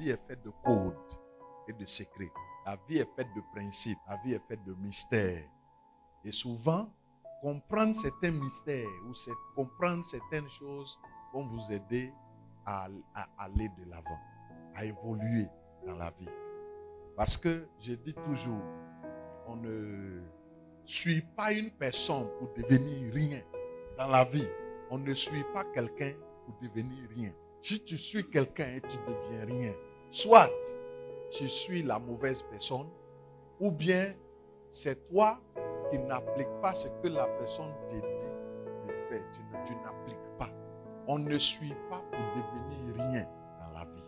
vie est faite de codes et de secrets. La vie est faite de principes. La vie est faite de mystères. Et souvent, comprendre certains mystères ou comprendre certaines choses vont vous aider à aller de l'avant, à évoluer dans la vie. Parce que je dis toujours, on ne suit pas une personne pour devenir rien. Dans la vie, on ne suit pas quelqu'un pour devenir rien. Si tu suis quelqu'un et tu deviens rien, soit tu suis la mauvaise personne, ou bien c'est toi qui n'appliques pas ce que la personne te dit de faire. Tu n'appliques pas. On ne suit pas pour devenir rien dans la vie.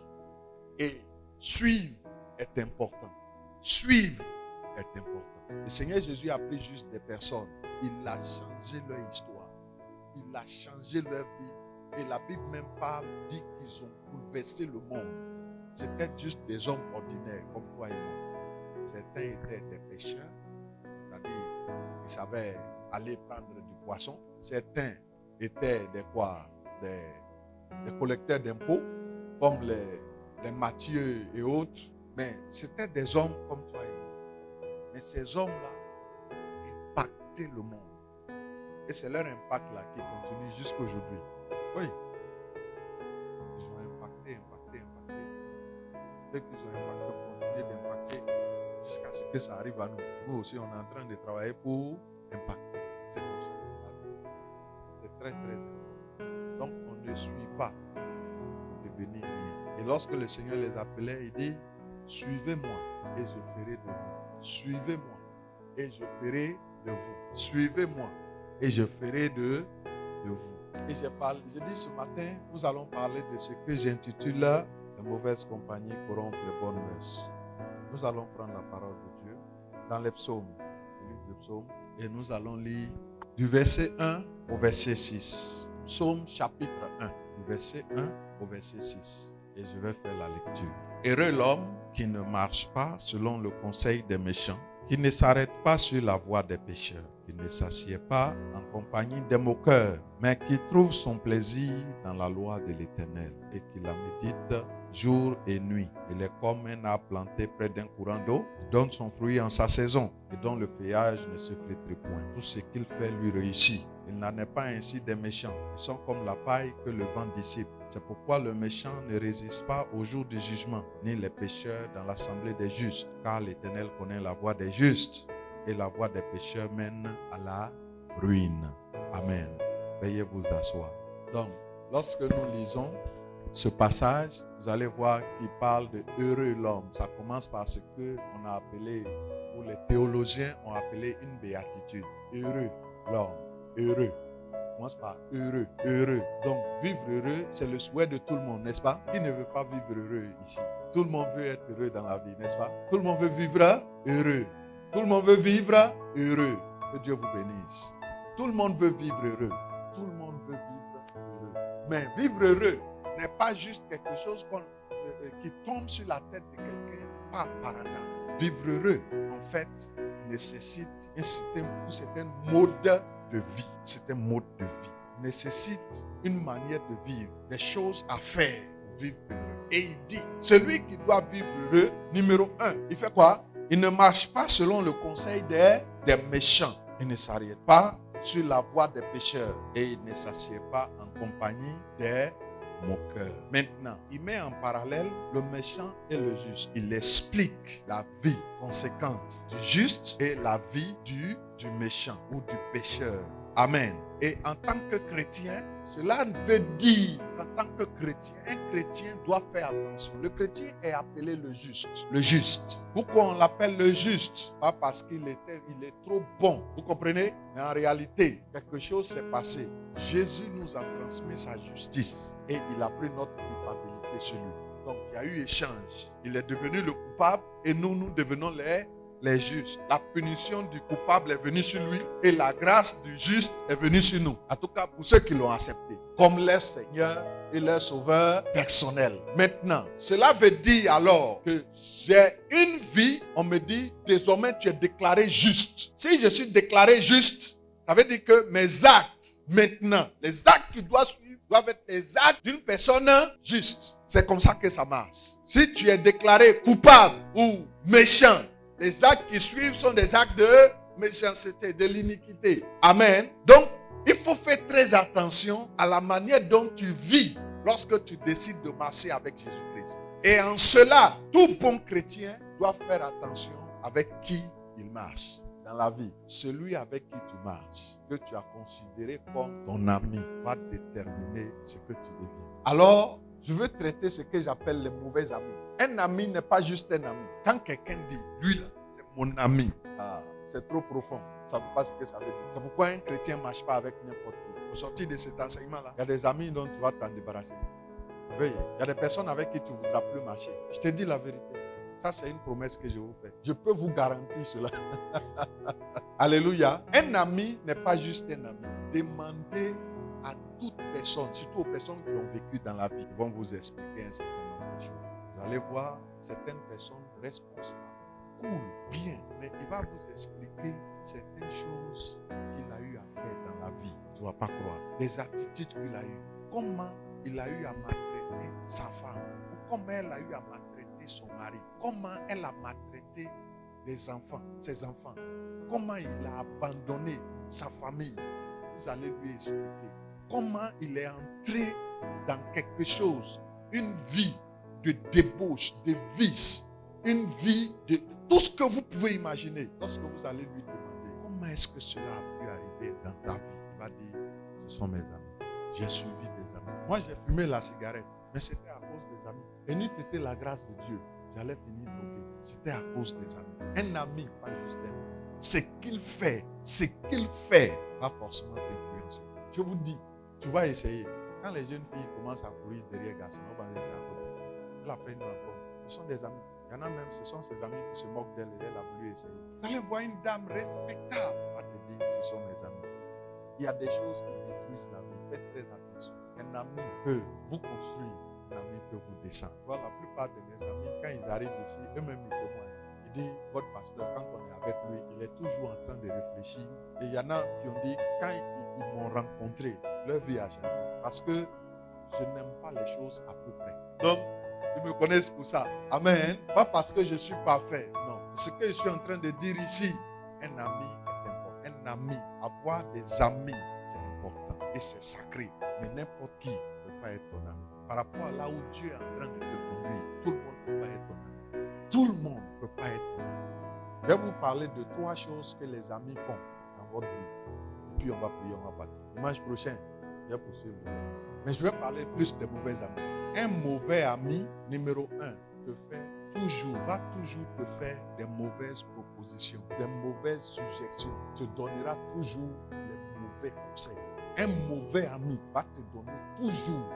Et suivre est important. Suivre est important. Le Seigneur Jésus a pris juste des personnes. Il a changé leur histoire. Il a changé leur vie. Et la Bible même dit qu'ils ont bouleversé le monde. C'était juste des hommes ordinaires comme toi et moi. Certains étaient des pêcheurs, c'est-à-dire ils savaient aller prendre du poisson. Certains étaient des collecteurs d'impôts, comme les Matthieu et autres. Mais c'était des hommes comme toi et moi. Mais ces hommes-là impactaient le monde. Et c'est leur impact-là qui continue jusqu'à aujourd'hui. Oui. Ils ont impacté. Ceux qui ont impacté ont continué d'impacter jusqu'à ce que ça arrive à nous. Nous aussi, on est en train de travailler pour impacter. C'est comme ça. C'est très, très important. Donc, on ne suit pas pour devenir rien. Et lorsque le Seigneur les appelait, il dit, suivez-moi et je ferai de vous. Suivez-moi et je ferai de vous. Suivez-moi et je ferai de vous. Et je dis ce matin, nous allons parler de ce que j'intitule la mauvaise compagnie corrompt les bonnes mœurs. Nous allons prendre la parole de Dieu dans les psaumes, le livre des psaumes, et nous allons lire du verset 1 au verset 6. Psaume chapitre 1, du verset 1 au verset 6. Et je vais faire la lecture. Heureux l'homme qui ne marche pas selon le conseil des méchants, qui ne s'arrête pas sur la voie des pécheurs, qui ne s'assied pas en compagnie des moqueurs, mais qui trouve son plaisir dans la loi de l'Éternel et qui la médite jour et nuit. Il est comme un arbre planté près d'un courant d'eau, qui donne son fruit en sa saison et dont le feuillage ne se flétrit point. Tout ce qu'il fait lui réussit. Il n'en est pas ainsi des méchants. Ils sont comme la paille que le vent dissipe. C'est pourquoi le méchant ne résiste pas au jour du jugement, ni les pécheurs dans l'assemblée des justes, car l'Éternel connaît la voie des justes et la voie des pécheurs mène à la ruine. Amen. Veuillez vous asseoir. Donc, lorsque nous lisons ce passage, vous allez voir qu'il parle de heureux l'homme. Ça commence par ce qu'on a appelé, ou les théologiens ont appelé une béatitude. Heureux l'homme. Heureux. Ça commence par heureux. Heureux. Donc, vivre heureux, c'est le souhait de tout le monde, n'est-ce pas? Qui ne veut pas vivre heureux ici? Tout le monde veut être heureux dans la vie, n'est-ce pas? Tout le monde veut vivre heureux. Tout le monde veut vivre heureux. Que Dieu vous bénisse. Tout le monde veut vivre heureux. Tout le monde veut vivre heureux. Mais vivre heureux n'est pas juste quelque chose qui tombe sur la tête de quelqu'un par hasard. Vivre heureux, en fait, nécessite un certain mode de vie. C'est un mode de vie. Nécessite une manière de vivre, des choses à faire pour vivre heureux. Et il dit, celui qui doit vivre heureux, numéro 1, il fait quoi? Il ne marche pas selon le conseil des méchants. Il ne s'arrête pas sur la voie des pécheurs. Et il ne s'assied pas en compagnie des moqueurs. Maintenant, il met en parallèle le méchant et le juste. Il explique la vie conséquente du juste et la vie du méchant ou du pécheur. Amen. Et en tant que chrétien, cela veut dire qu'en tant que chrétien, un chrétien doit faire attention. Le chrétien est appelé le juste. Le juste. Pourquoi on l'appelle le juste? Pas parce qu'il est trop bon. Vous comprenez? Mais en réalité, quelque chose s'est passé. Jésus nous a transmis sa justice et il a pris notre culpabilité sur lui. Donc il y a eu échange. Il est devenu le coupable et nous devenons les justes. La punition du coupable est venue sur lui et la grâce du juste est venue sur nous. En tout cas, pour ceux qui l'ont accepté comme leur Seigneur et leur Sauveur personnel. Maintenant, cela veut dire alors que j'ai une vie, on me dit, désormais tu es déclaré juste. Si je suis déclaré juste, ça veut dire que mes actes, maintenant, les actes qui doivent suivre doivent être les actes d'une personne juste. C'est comme ça que ça marche. Si tu es déclaré coupable ou méchant, les actes qui suivent sont des actes de méchanceté, de l'iniquité. Amen. Donc, il faut faire très attention à la manière dont tu vis lorsque tu décides de marcher avec Jésus-Christ. Et en cela, tout bon chrétien doit faire attention avec qui il marche dans la vie. Celui avec qui tu marches, que tu as considéré comme ton ami, va déterminer ce que tu deviens. Alors, je veux traiter ce que j'appelle les mauvais amis. Un ami n'est pas juste un ami. Quand quelqu'un dit, lui là, c'est mon ami, c'est trop profond. Ça ne veut pas ce que ça veut dire. C'est pourquoi un chrétien ne marche pas avec n'importe qui. Au sortir de cet enseignement-là, il y a des amis dont tu vas t'en débarrasser. Veuillez. Il y a des personnes avec qui tu ne voudras plus marcher. Je te dis la vérité. Ça, c'est une promesse que je vous fais. Je peux vous garantir cela. Alléluia. Un ami n'est pas juste un ami. Demandez à toute personne, surtout aux personnes qui ont vécu dans la vie, ils vont vous expliquer un certain nombre de choses. Vous allez voir certaines personnes responsables, cool, bien, mais il va vous expliquer certaines choses qu'il a eu à faire dans la vie. Tu ne vas pas croire. Des attitudes qu'il a eues. Comment il a eu à maltraiter sa femme. Ou comment elle a eu à maltraiter son mari. Comment elle a maltraité les enfants, ses enfants. Comment il a abandonné sa famille. Vous allez lui expliquer. Comment il est entré dans quelque chose. Une vie de débauche, de vice. Une vie de tout ce que vous pouvez imaginer. Lorsque vous allez lui demander comment est-ce que cela a pu arriver dans ta vie, il va dire, ce sont mes amis. J'ai suivi des amis. Moi, j'ai fumé la cigarette, mais c'était à cause des amis. Et n'eût été la grâce de Dieu, j'allais finir drogué. C'était à cause des amis. Un ami, pas juste un ami. Ce qu'il fait va forcément t'influencer. Je vous dis, tu vas essayer. Quand les jeunes filles commencent à courir derrière les garçons, on va dire c'est à côté. Elle a fait une rencontre. Ce sont des amis. Il y en a même, ce sont ses amis qui se moquent d'elle et elle a voulu essayer. Vous allez voir une dame respectable, elle va te dire, ce sont mes amis. Il y a des choses qui détruisent la vie. Faites très attention. Un ami peut vous construire, un ami peut vous descendre. Voilà, la plupart de mes amis, quand ils arrivent ici, eux-mêmes ils témoignent. Ils disent, votre pasteur, quand on est avec lui, il est toujours en train de réfléchir. Et il y en a qui ont dit, quand ils m'ont rencontré, leur vie a changé. Parce que je n'aime pas les choses à peu près. Donc, ils me connaissent pour ça. Amen. Pas parce que je suis parfait. Non. Ce que je suis en train de dire ici, un ami est important. Un ami, avoir des amis, c'est important. Et c'est sacré. Mais n'importe qui ne peut pas être ton ami. Par rapport à là où Dieu est en train de te conduire, tout le monde ne peut pas être ton ami. Tout le monde ne peut pas être ton ami. Je vais vous parler de 3 choses que les amis font dans votre vie. Et puis on va prier, on va partir. Dimanche prochain, je vais poursuivre le reste. Mais je vais parler plus des mauvais amis. Un mauvais ami, numéro 1, va toujours te faire des mauvaises propositions, des mauvaises suggestions, te donnera toujours les mauvais conseils. Un mauvais ami va te donner toujours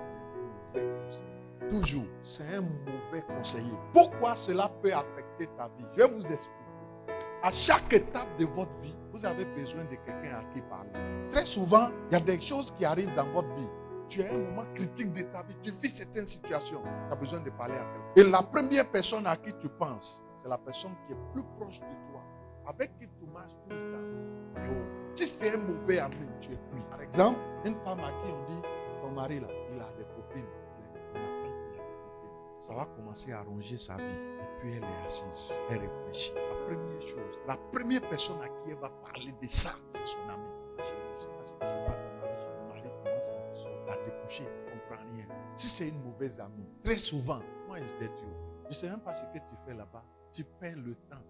les mauvais conseils. Toujours, c'est un mauvais conseiller. Pourquoi cela peut affecter ta vie? Je vais vous expliquer. À chaque étape de votre vie, vous avez besoin de quelqu'un à qui parler. Très souvent, il y a des choses qui arrivent dans votre vie. Tu as un moment critique de ta vie, tu vis certaines situations, tu as besoin de parler à quelqu'un. Et la première personne à qui tu penses, c'est la personne qui est plus proche de toi, avec qui tu marches tout le temps. Et si c'est un mauvais ami, tu es pris. Par exemple, une femme à qui on dit, ton mari là, il a des copines, on apprend qu'il a des copines. Ça va commencer à ronger sa vie. Et puis elle est assise, elle réfléchit. La première chose, la première personne à qui elle va parler de ça, c'est son ami. Je ne sais pas ce qui se passe dans ma vie. Mon mari commence à découcher, il ne comprend rien. Si c'est une mauvaise amie, très souvent, moi je t'ai dit, je ne sais même pas ce que tu fais là-bas. Tu perds le temps.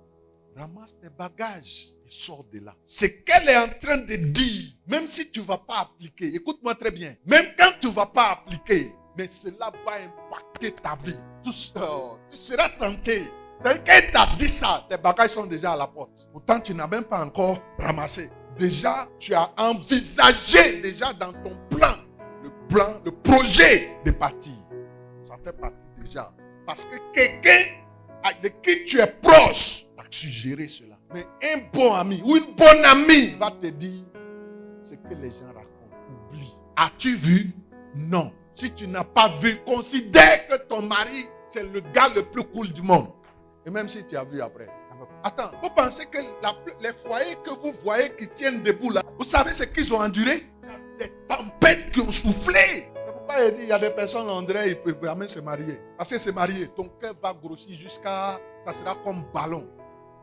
Ramasse tes bagages et sors de là. Ce qu'elle est en train de dire, même si tu ne vas pas appliquer, écoute-moi très bien, même quand tu ne vas pas appliquer, mais cela va impacter ta vie. Tu seras tenté. Dès qu'elle t'a dit ça, tes bagages sont déjà à la porte. Pourtant, tu n'as même pas encore ramassé. Déjà, tu as envisagé déjà dans ton plan, le projet de partir. Ça fait partie déjà. Parce que quelqu'un de qui tu es proche va te suggérer cela. Mais un bon ami ou une bonne amie va te dire ce que les gens racontent. Oublie. As-tu vu? Non. Si tu n'as pas vu, considère que ton mari, c'est le gars le plus cool du monde. Et même si tu as vu après. Attends, vous pensez que les foyers que vous voyez qui tiennent debout là, vous savez ce qu'ils ont enduré? Des tempêtes qui ont soufflé. C'est pas dit, il y a des personnes, André, ils peuvent jamais se marier. Parce que se marier, ton cœur va grossir jusqu'à, ça sera comme ballon.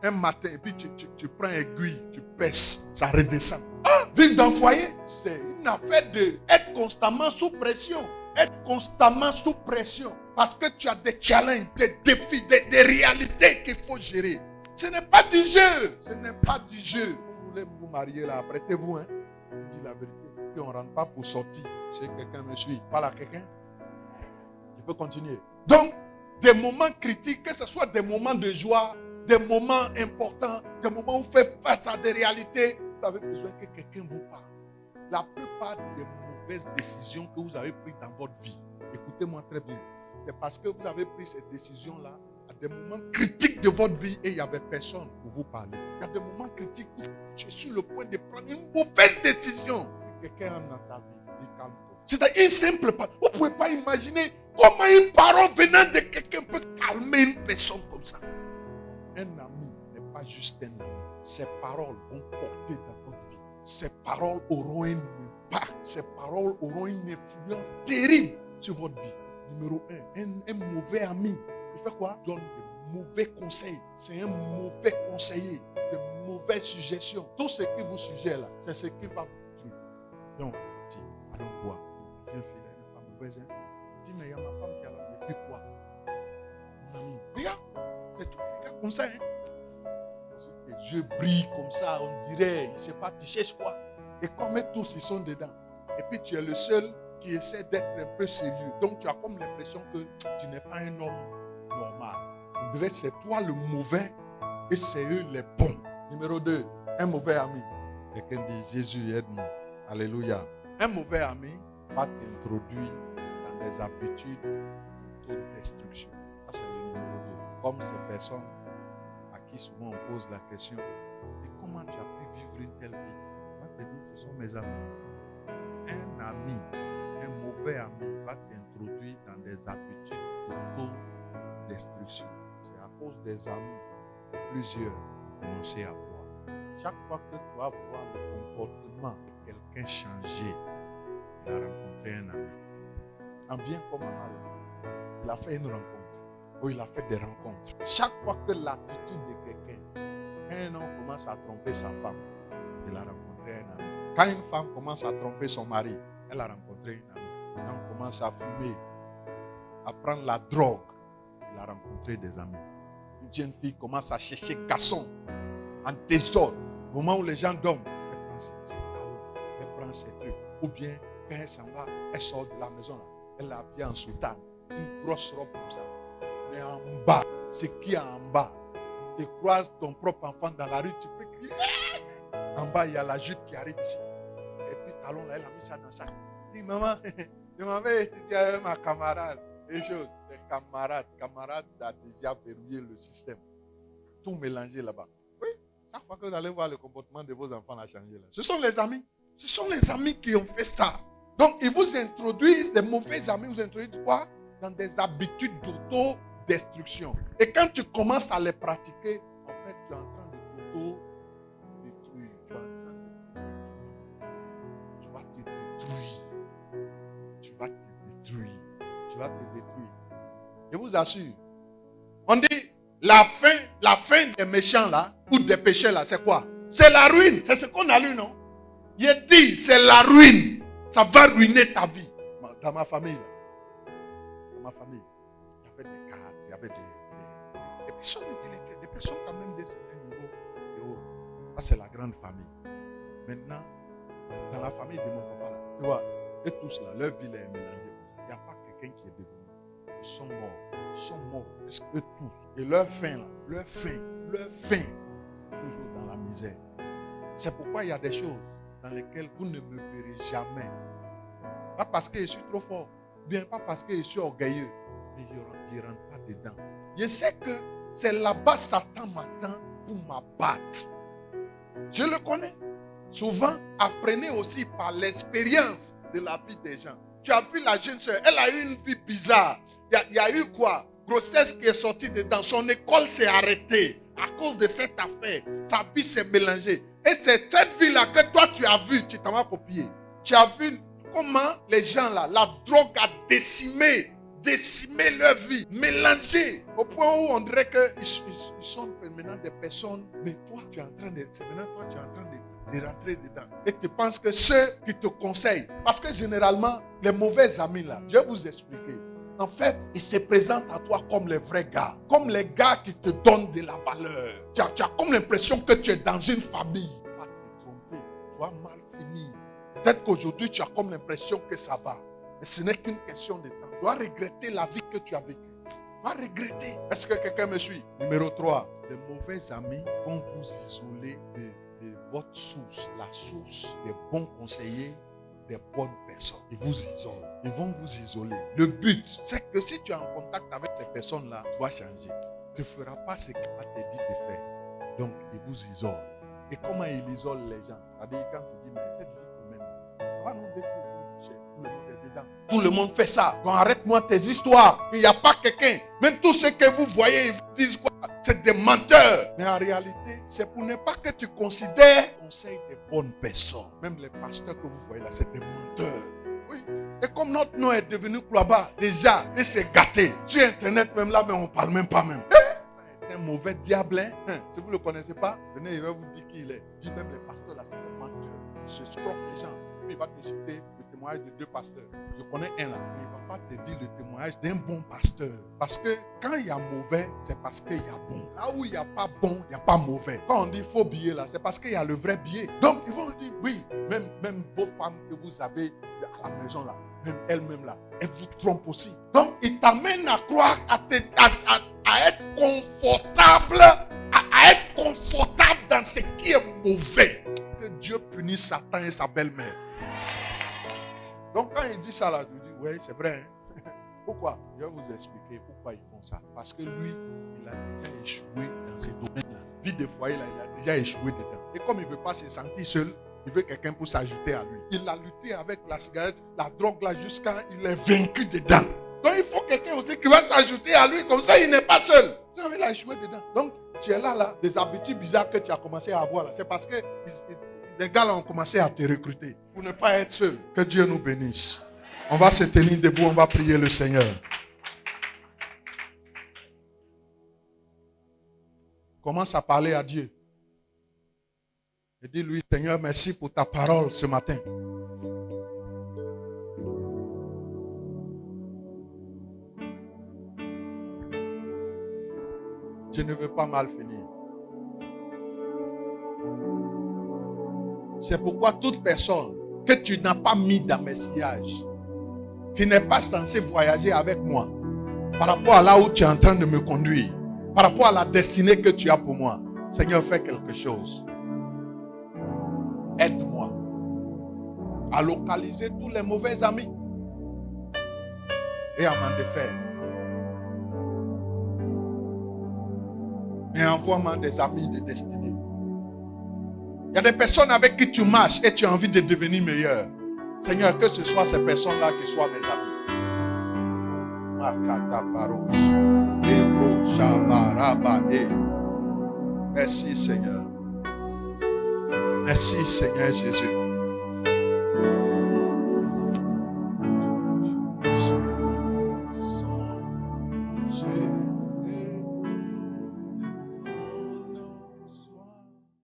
Un matin, et puis tu prends aiguille, tu pèses, ça redescend. Ah, vivre dans le foyer, c'est une affaire d'être constamment sous pression. Être constamment sous pression. Parce que tu as des challenges, des défis, des réalités qu'il faut gérer. Ce n'est pas du jeu. Ce n'est pas du jeu. Vous voulez vous marier là, apprêtez-vous, hein. Je dis la vérité. Puis on ne rentre pas pour sortir. Si quelqu'un me suit, parle à quelqu'un. Je peux continuer. Donc, des moments critiques, que ce soit des moments de joie, des moments importants, des moments où vous faites face à des réalités, vous avez besoin que quelqu'un vous parle. La plupart des mauvaises décisions que vous avez prises dans votre vie, écoutez-moi très bien, c'est parce que vous avez pris ces décisions-là à des moments critiques de votre vie et il n'y avait personne pour vous parler. Il y a des moments critiques où tu es sur le point de prendre une mauvaise décision. Quelqu'un dans ta vie, dit calme-toi. C'est une simple parole. Vous ne pouvez pas imaginer comment une parole venant de quelqu'un peut calmer une personne comme ça. Un ami n'est pas juste un ami. Ces paroles vont porter dans votre vie. Ces paroles auront un impact. Ces paroles auront une influence terrible sur votre vie. Numéro 1, un mauvais ami. Il fait quoi? Il donne de mauvais conseils. C'est un mauvais conseiller. De mauvaises suggestions. Tout ce qui vous suggère là, c'est ce qui va vous tuer. Donc, dis, allons voir. J'ai une fille, elle n'est pas mauvaise. Hein? Je dis, mais il y a ma femme qui a la vie. Puis quoi? Mon ami, regarde, c'est tout. Regarde comme ça. Hein? Je brille comme ça, on dirait, il ne sait pas, tu cherches quoi? Et comme tous, ils sont dedans. Et puis tu es le seul qui essaie d'être un peu sérieux. Donc tu as comme l'impression que tu n'es pas un homme normal. On dirait que c'est toi le mauvais et c'est eux les bons. Numéro 2, un mauvais ami. Quelqu'un dit, Jésus, aide-moi. Alléluia. Un mauvais ami va t'introduire dans des habitudes d'autodestruction. Ça, c'est le numéro 2. Comme ces personnes à qui souvent on pose la question, et comment tu as pu vivre une telle vie? On va te dire, ce sont mes amis. Un ami, un mauvais ami va t'introduire dans des habitudes d'autodestruction. C'est à cause des amis que plusieurs ont commencé à voir. Chaque fois que tu vas voir le comportement de quelqu'un changer, il a rencontré un ami. En bien comme en mal, il a fait une rencontre. Ou il a fait des rencontres. Chaque fois que l'attitude de quelqu'un, un homme commence à tromper sa femme, il a rencontré un ami. Quand une femme commence à tromper son mari, elle a rencontré une amie. Quand on commence à fumer, à prendre la drogue, il a rencontré des amis. Une jeune fille commence à chercher garçon en désordre. Au moment où les gens dorment, elle prend ses talons, elle prend ses trucs. Ou bien, quand elle s'en va, elle sort de la maison, là, elle l'a habillée en soutane, une grosse robe comme ça. Mais en bas, ce qui est en bas, tu croises ton propre enfant dans la rue, tu peux crier. En bas, il y a la jupe qui arrive ici. Et puis, talon là, elle a mis ça dans sa. Elle dit, maman, je m'avais étudié avec ma camarade. Et choses, les camarades a déjà verrouillé le système. Tout mélangé là-bas. Oui, chaque fois que vous allez voir le comportement de vos enfants a changé là. Ce sont les amis. Ce sont les amis qui ont fait ça. Donc, ils vous introduisent, des mauvais amis vous introduisent quoi? Dans des habitudes d'auto-destruction. Et quand tu commences à les pratiquer, en fait, tu es en train de t'auto-détruire. Tu es en train de te détruire. Tu vas te détruire. Tu vas te détruire. Tu vas te détruire. Je vous assure. On dit, la fin des méchants là, ou des péchés là, c'est quoi? C'est la ruine. C'est ce qu'on a lu, non? Il dit, c'est la ruine. Ça va ruiner ta vie. Dans ma famille, là. Dans ma famille, il y avait des cadres, il y avait des personnes intellectuelles, des personnes quand même d'un certain niveau. Et oh, ça, c'est la grande famille. Maintenant, dans la famille de mon papa, là, tu vois, et tous là, leur vie est mélangée. Il n'y a pas quelqu'un qui est devenu. Ils sont morts. Ils sont morts. Est-ce que tous? Et leur fin, là, leur fin, c'est toujours dans la misère. C'est pourquoi il y a des choses dans lesquelles vous ne me verrez jamais. Pas parce que je suis trop fort, bien pas parce que je suis orgueilleux, mais je ne rentre pas dedans. Je sais que c'est là-bas Satan m'attend pour m'abattre. Je le connais. Souvent, apprenez aussi par l'expérience de la vie des gens. Tu as vu la jeune soeur, elle a eu une vie bizarre. Il y a eu quoi? Grossesse qui est sortie dedans. Son école s'est arrêtée à cause de cette affaire. Sa vie s'est mélangée. Et c'est cette vie-là que toi tu as vu, tu t'en vas copier. Tu as vu comment les gens là, la drogue a décimé leur vie, mélangé, au point où on dirait qu'ils sont maintenant des personnes, mais toi tu es en train de rentrer dedans. Et tu penses que ceux qui te conseillent, parce que généralement, les mauvais amis là, je vais vous expliquer. En fait, ils se présentent à toi comme les vrais gars, comme les gars qui te donnent de la valeur. Tu as comme l'impression que tu es dans une famille. Tu vas te tromper, tu vas mal finir. Peut-être qu'aujourd'hui, tu as comme l'impression que ça va. Mais ce n'est qu'une question de temps. Tu vas regretter la vie que tu as vécue. Tu vas regretter. Est-ce que quelqu'un me suit? Numéro 3. Les mauvais amis vont vous isoler de votre source. La source des bons conseillers, des bonnes personnes. Ils vous isolent. Ils vont vous isoler. Le but, c'est que si tu es en contact avec ces personnes-là, tu vas changer. Tu ne feras pas ce qu'on t'a dit de faire. Donc, ils vous isolent. Et comment ils isolent les gens? C'est-à-dire, quand tu dis, mais cette vie humaine, ça va nous détruire. Tout le monde est dedans. Tout le monde fait ça. Donc, arrête-moi tes histoires. Il n'y a pas quelqu'un. Même tous ceux que vous voyez, ils vous disent quoi? C'est des menteurs. Mais en réalité, c'est pour ne pas que tu considères conseil des bonnes personnes. Même les pasteurs que vous voyez là, c'est des menteurs. Oui. Et comme notre nom est devenu Kouaba, déjà, il s'est gâté. Sur Internet, même là, mais on ne parle même pas même. C'est un mauvais diable. Hein? Si vous ne le connaissez pas, venez, il va vous dire qui il est. Dit même les pasteurs là, c'est des menteurs. Ils se scroquent les gens. Puis il va te citer le témoignage de 2 pasteurs. Je connais un là. Il ne va pas te dire le témoignage d'un bon pasteur. Parce que quand il y a mauvais, c'est parce qu'il y a bon. Là où il n'y a pas bon, il n'y a pas mauvais. Quand on dit faux billet là, c'est parce qu'il y a le vrai billet. Donc ils vont dire, oui, même vos femmes que vous avez à la maison là, même elles-mêmes là, elles vous trompent aussi. Donc ils t'amènent à croire, à être confortable, à être confortable dans ce qui est mauvais. Que Dieu punisse Satan et sa belle-mère. Donc quand il dit ça là, je dis, oui, c'est vrai. Hein? Pourquoi? Je vais vous expliquer pourquoi ils font ça. Parce que lui, il a déjà échoué dans ces domaines-là. Vie de foyer là, il a déjà échoué dedans. Et comme il ne veut pas se sentir seul, il veut quelqu'un pour s'ajouter à lui. Il a lutté avec la cigarette, la drogue là, jusqu'à il est vaincu dedans. Donc il faut quelqu'un aussi qui va s'ajouter à lui, comme ça il n'est pas seul. Non, il a échoué dedans. Donc tu es là, des habitudes bizarres que tu as commencé à avoir là. C'est parce que les gars là ont commencé à te recruter pour ne pas être seul. Que Dieu nous bénisse. On va se tenir debout, on va prier le Seigneur. Commence à parler à Dieu. Et dis-lui, Seigneur, merci pour ta parole ce matin. Je ne veux pas mal finir. C'est pourquoi toute personne que tu n'as pas mis dans mes sillages, qui n'est pas censé voyager avec moi, par rapport à là où tu es en train de me conduire, par rapport à la destinée que tu as pour moi, Seigneur, fais quelque chose. Aide-moi à localiser tous les mauvais amis et à m'en défaire. Et envoie-moi des amis de destinée. Il y a des personnes avec qui tu marches et tu as envie de devenir meilleur. Seigneur, que ce soit ces personnes-là qui soient mes amis. Merci Seigneur. Merci Seigneur Jésus.